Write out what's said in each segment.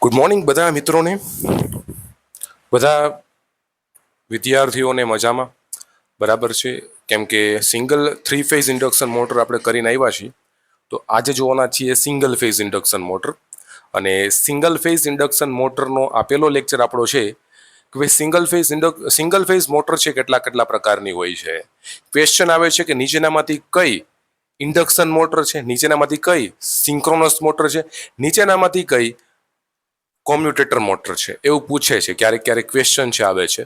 Good morning બધા મિત્રોને, બધા વિદ્યાર્થીઓને મજામાં બરાબર છે? કેમ કે સિંગલ 3 ફેઝ ઇન્ડક્શન મોટર આપણે કરીને આવ્યા છીએ, તો આજે જોવાના છીએ સિંગલ ફેઝ ઇન્ડક્શન મોટર. અને સિંગલ ફેઝ ઇન્ડક્શન મોટરનો આપેલો લેક્ચર આપણો છે કે ભાઈ સિંગલ ફેઝ મોટર છે કેટલા પ્રકારની હોય છે. ક્વેશ્ચન આવે છે કે નીચેનામાંથી કઈ ઇન્ડક્શન મોટર છે, નીચેનામાંથી કઈ સિંક્રોનસ મોટર છે, નીચેનામાંથી કઈ કોમ્યુટેટર મોટર છે, એવું પૂછે છે. ક્યારેક ક્વેશ્ચન છે આવે છે,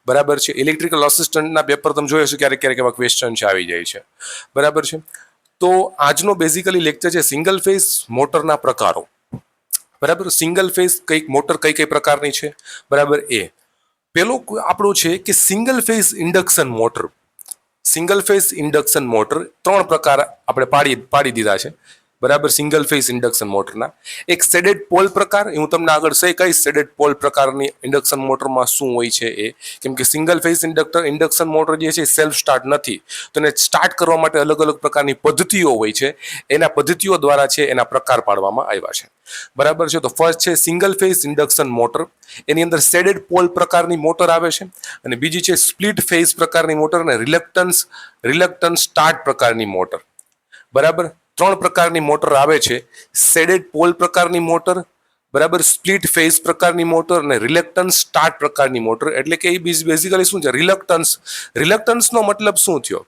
બરાબર છે? ઇલેક્ટ્રિકલ અસિસ્ટન્ટના પેપર તમે જોયો છે, ક્યારેક એવા ક્વેશ્ચન છે આવી જાય છે, બરાબર છે? તો આજનો બેઝિકલી લેક્ચર છે સિંગલ ફેઝ મોટરના પ્રકારો, બરાબર? સિંગલ ફેઝ મોટર કઈ પ્રકારની છે, બરાબર? પેલો આપણો છે કે single phase induction motor. Single phase induction motor 3 પ્રકાર આપણે પાડી દીધા છે, બરાબર? સિંગલ ફેઝ ઇન્ડક્શન મોટરના એક શેડેડ પોલ પ્રકાર, હું તમને આગળ કઈ શેડેડ પોલ પ્રકારની ઇન્ડક્શન મોટરમાં શું હોય છે એ. કેમ કે સિંગલ ફેઝ ઇન્ડક્શન મોટર જે છે સેલ્ફ સ્ટાર્ટ નથી, તો એને સ્ટાર્ટ કરવા માટે અલગ પ્રકારની પદ્ધતિઓ હોય છે. એના પદ્ધતિઓ દ્વારા છે એના પ્રકાર પાડવામાં આવ્યા છે, બરાબર છે? તો ફર્સ્ટ છે સિંગલ ફેઝ ઇન્ડક્શન મોટર. એની અંદર શેડેડ પોલ પ્રકારની મોટર આવે છે, અને બીજી છે સ્પ્લિટ ફેઝ પ્રકારની મોટર અને રિલક્ટન્સ સ્ટાર્ટ પ્રકારની મોટર, બરાબર? 3 પ્રકારની મોટર આવે છે: શેડેડ પોલ પ્રકારની મોટર, બરાબર, સ્પ્લિટ ફેઝ પ્રકારની મોટર અને રિલક્ટન્સ સ્ટાર્ટ પ્રકારની મોટર. એટલે કે એ બેઝિકલી શું છે? રિલક્ટન્સનો મતલબ શું થયો?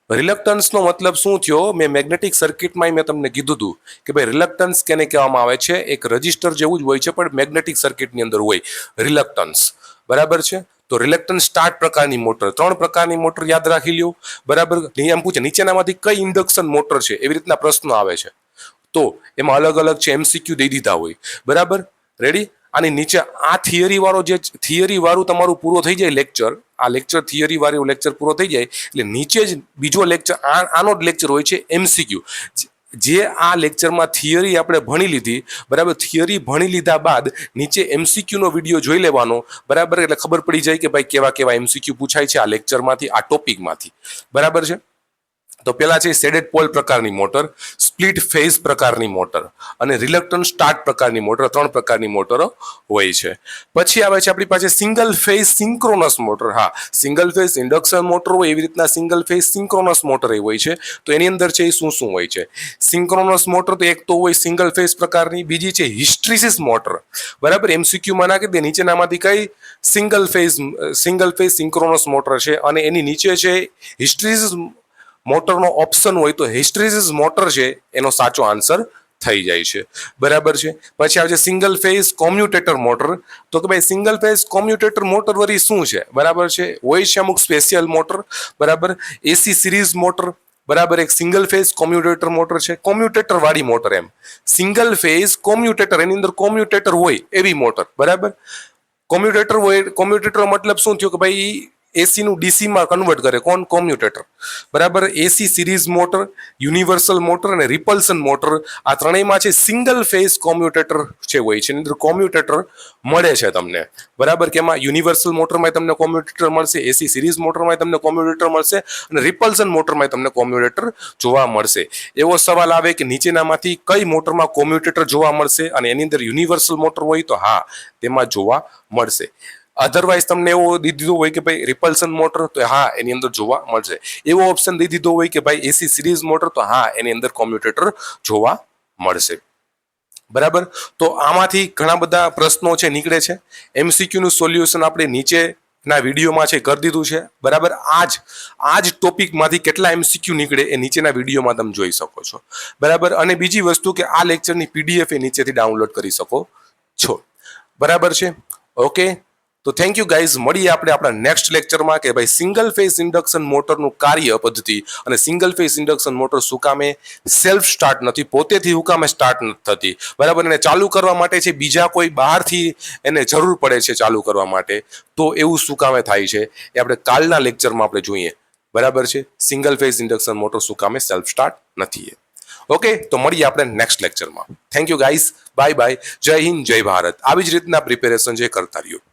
રિલક્ટન્સનો મતલબ શું થયો? મેં મેગ્નેટિક સર્કિટમાં મેં તમને કીધું હતું કે ભાઈ રિલક્ટન્સ કેને કહેવામાં આવે છે? એક રજિસ્ટર જેવું જ હોય છે, પણ મેગ્નેટિક સર્કિટની અંદર હોય રિલક્ટન્સ, બરાબર છે? તો રિલક્ટન્સ સ્ટાર્ટ પ્રકારની મોટર, 3 પ્રકારની મોટર યાદ રાખી લ્યો, બરાબર? એમ પૂછે નીચેનામાંથી કઈ ઇન્ડક્શન મોટર છે, એવી રીતના પ્રશ્નો આવે છે. તો એમાં અલગ છે, MCQ દઈ દીધા હોય, બરાબર? રેડી? આની નીચે આ થિયરી વાળું તમારું પૂરો થઈ જાય લેક્ચર, આ લેક્ચર થિયરી વાળું લેક્ચર પૂરો થઈ જાય એટલે નીચે જ બીજો લેક્ચર, આનો જ લેક્ચર હોય છે MCQ. જે આ લેક્ચરમાં થિયરી આપણે ભણી લીધી, બરાબર? થિયરી ભણી લીધા બાદ નીચે MCQ નો વિડીયો જોઈ લેવાનો, બરાબર? એટલે ખબર પડી જાય કે ભાઈ કેવા MCQ પૂછાય છે આ લેક્ચરમાંથી, આ ટોપિકમાંથી, બરાબર છે? તો પેલા છે શેડેડ પોલ પ્રકારની મોટર, સ્પ્લિટ ફેઝ પ્રકારની મોટર અને રિલક્ટન્ટ સ્ટાર્ટ પ્રકારની મોટર. 3 પ્રકારની મોટરો હોય છે. પછી આવે છે આપણી પાસે સિંગલ ફેઝ સિંક્રોનસ મોટર. હા, સિંગલ ફેઝ ઇન્ડક્શન મોટર હોય એવી રીતના સિંગલ ફેઝ સિંક્રોનસ મોટર એ હોય છે. તો એની અંદર છે એ શું હોય છે? સિંક્રોનસ મોટર તો એક તો હોય સિંગલ ફેઝ પ્રકારની, બીજી છે હિસ્ટ્રીસિસ મોટર, બરાબર? MCQ માં નાખી દે નીચેનામાંથી કઈ સિંગલ ફેઝ સિંક્રોનસ મોટર છે, અને એની નીચે છે હિસ્ટ્રીસિસ મોટરનો ઓપ્શન હોય તો હિસ્ટ્રીસિસ મોટર છે એનો સાચો આન્સર થઈ જાય છે, બરાબર છે? પછી આવે છે સિંગલ ફેઝ કોમ્યુટેટર મોટર. તો કે ભાઈ સિંગલ ફેઝ કોમ્યુટેટર મોટર વળી શું છે, બરાબર છે? હોય છે અમુક સ્પેશિયલ મોટર, બરાબર? AC સિરીઝ મોટર, બરાબર? એક સિંગલ ફેઝ કોમ્યુટેટર મોટર છે, કોમ્યુટેટર વાળી મોટર. એમ સિંગલ ફેઝ કોમ્યુટેટર, એની અંદર કોમ્યુટેટર હોય એવી મોટર, બરાબર? કોમ્યુટેટર હોય, કોમ્યુટેટર મતલબ શું થયો કે ભાઈ AC નું DC માં કન્વર્ટ કરે. કોણ? કોમ્યુટેટર, બરાબર? AC series motor, universal motor અને રિપલ્સન મોટર, આ ત્રણેયમાં છે સિંગલ ફેઝ કોમ્યુટેટર છે હોય છે. એની અંદર કોમ્યુટેટર મળે છે તમને, બરાબર? કે એમાં યુનિવર્સલ મોટરમાં તમને કોમ્યુટેટર મળશે, AC સિરીઝ મોટરમાં તમને કોમ્યુટેટર મળશે, અને રિપલ્સન મોટરમાં તમને કોમ્યુટેટર જોવા મળશે. એવો સવાલ આવે કે નીચેનામાંથી કઈ મોટરમાં કોમ્યુટેટર જોવા મળશે? અને એની અંદર યુનિવર્સલ મોટર હોય તો હા, તેમાં જોવા મળશે. અધરવાઇઝ તમને એવો દીધો હોય કે ભાઈ રિપલ્સન મોટર, તો હા એની અંદર જોવા મળશે. એવો ઓપ્શન દઈ દીધો હોય કે ભાઈ AC સિરીઝ મોટર, તો હા એની અંદર કોમ્યુટેટર જોવા મળશે, બરાબર? તો આમાંથી ઘણા બધા પ્રશ્નો છે નીકળે છે. MCQ નું સોલ્યુશન આપણે નીચેના વિડીયોમાં છે કરી દીધું છે, બરાબર? આ જ ટોપિકમાંથી કેટલા MCQ નીકળે એ નીચેના વિડીયોમાં તમે જોઈ શકો છો, બરાબર? અને બીજી વસ્તુ કે આ લેક્ચરની PDF એ નીચેથી ડાઉનલોડ કરી શકો છો, બરાબર છે? ઓકે, તો થેન્ક યુ ગાઈઝ. મળીએ આપણે આપણા નેક્સ્ટ લેક્ચરમાં કે ભાઈ સિંગલ ફેઝ ઇન્ડક્શન મોટરનું કાર્ય પદ્ધતિ અને સિંગલ ફેઝ ઇન્ડક્શન મોટર શું કામે સેલ્ફ સ્ટાર્ટ નથી, પોતેથી શું કામે સ્ટાર્ટ નથી થતી, બરાબર? એને ચાલુ કરવા માટે છે બીજા કોઈ બહારથી એને જરૂર પડે છે ચાલુ કરવા માટે, તો એવું શું કામે થાય છે એ આપણે કાલના લેક્ચરમાં આપણે જોઈએ, બરાબર છે? સિંગલ ફેઝ ઇન્ડક્શન મોટર શું કામે સેલ્ફ સ્ટાર્ટ નથી. ઓકે, તો મળીએ આપણે નેક્સ્ટ લેક્ચરમાં. Thank you guys, bye bye. જય હિન્દ, જય ભારત. આવી જ રીતના પ્રિપેરેશન જે કરતા રહ્યો.